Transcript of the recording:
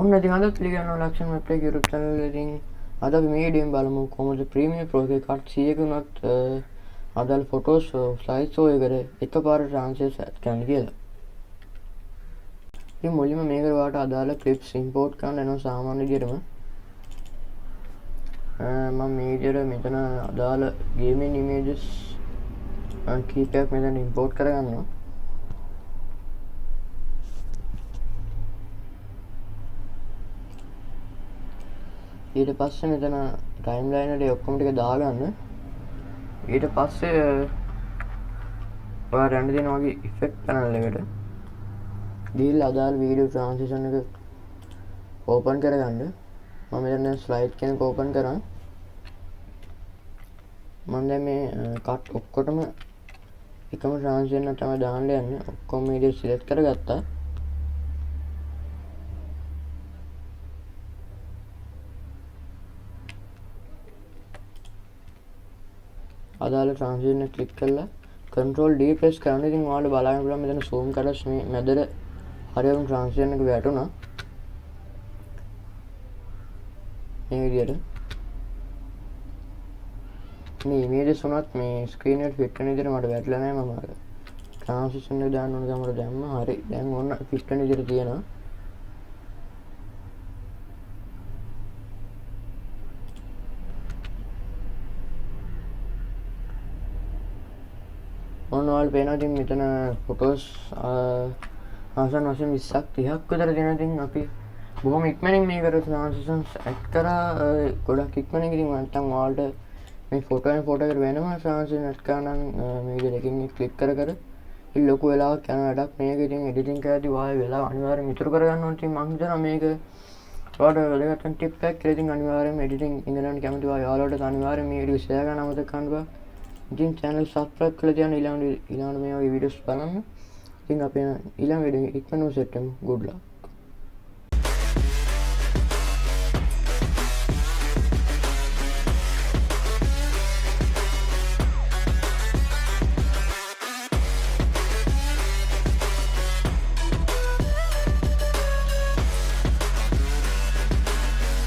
ඔන්න ඉතින් අදත් ලියන ලක්ෂණ වෙබ් එක YouTube channel එකකින් අද අපි මේ වීඩියෝෙන් බලමු කොහොමද ප්‍රීමියර් ප්‍රෝ එකේ කට් 100ක උනත් අදාළ ෆොටෝස් ස්ලයිඩ් ෂෝ එකට එකපාරට ට්‍රාන්ස්ලේට් කරන්න කියලා. ඉතින් මුලින්ම මේකට ඔයාලට අදාළ ක්ලිප්ස් ඉම්පෝට් කරන්න යනවා සාමාන්‍ය විදිහටම. මම මේ විදිහට මෙතන අදාළ ගේමින් ඉමේජස් කීපයක් මෙතන ඉම්පෝට් කරගන්නවා. ඊට පස්සේ මෙතන ටයිම්ලයින් එකට ඔක්කොම ටික දාගන්න. ඊට පස්සේ ඔයාලා යන්න දෙනවා වගේ ඉෆෙක්ට් පැනල් එකට. ගිහිල්ලා අදාළ වීඩියෝ ට්‍රාන්සිෂන් එක ඕපන් කරගන්න. මම මෙතන ස්ලයිඩ් කෙනෙක් ඕපන් කරා. මම දැන් මේ කට් ඔක්කොටම එකම ට්‍රාන්සිෂන් එක තමයි දාන්න යන්නේ. ඔක්කොම මේ විදිහට සිලෙක්ට් කරගත්තා. අදාළ ට්‍රාන්සිෂන් එක ක්ලික් කරලා control D press කරන්න. ඉතින් ඔයාලට බලන්න පුළුවන් මෙතන zoom කරලා මේ මැදට හරියටම ට්‍රාන්සිෂන් එක වැටුණා. මේ විදිහට මේ ඉමේජස් උනත් මේ ස්ක්‍රීන් එකට ෆිට වෙන විදිහට මට වැටලා නැහැ. මම ට්‍රාන්සිෂන් එක දාන්න ඕන ගමර දැම්මා. හරි. දැන් ඔන්න ෆිට වෙන විදිහට තියෙනවා. ඔන්න ඔයාලට පේනවා ඉතින් මෙතන ෆොටෝස් ආසන්න වශයෙන් 20ක් 30ක් විතර තියෙනවා. ඉතින් අපි බොහොම ඉක්මනින් මේකට ට්‍රාන්සිෂන්ස් ඇඩ් කරා. ගොඩක් ඉක්මනින්. ඉතින් නැත්තම් ඔයාලට මේ ෆොටෝ එකට වෙනම ට්‍රාන්සිෂන් ඇඩ් කරන්න මේ විදිහට එකකින් ක්ලික් කර ඉතින් ලොකු වෙලාවක් යන වැඩක් මේක. ඉතින් එඩිටින් කරද්දී ඔයාලා වෙලාව අනිවාර්යයෙන් ඉතුරු කරගන්න ඕනේ. ඉතින් මම හිතනවා මේක ඔයාලට වැදගත් ටිප් එකක් කියලා. ඉතින් අනිවාර්යයෙන්ම එඩිටින් ඉගෙන ගන්න කැමති ඔයාලට අනිවාර්යයෙන් මේ වීඩියෝ ෂෙයා කරන්න අමතක කරන්න බෑ. ඉතින් channel subscribe කරලා තියන්න ඊළඟ මේ වගේ වීඩියෝස් බලන්න. ඉතින් අපි ඊළඟ වීඩියෝ ඉක්මනටම සෙට් වෙමු. good luck.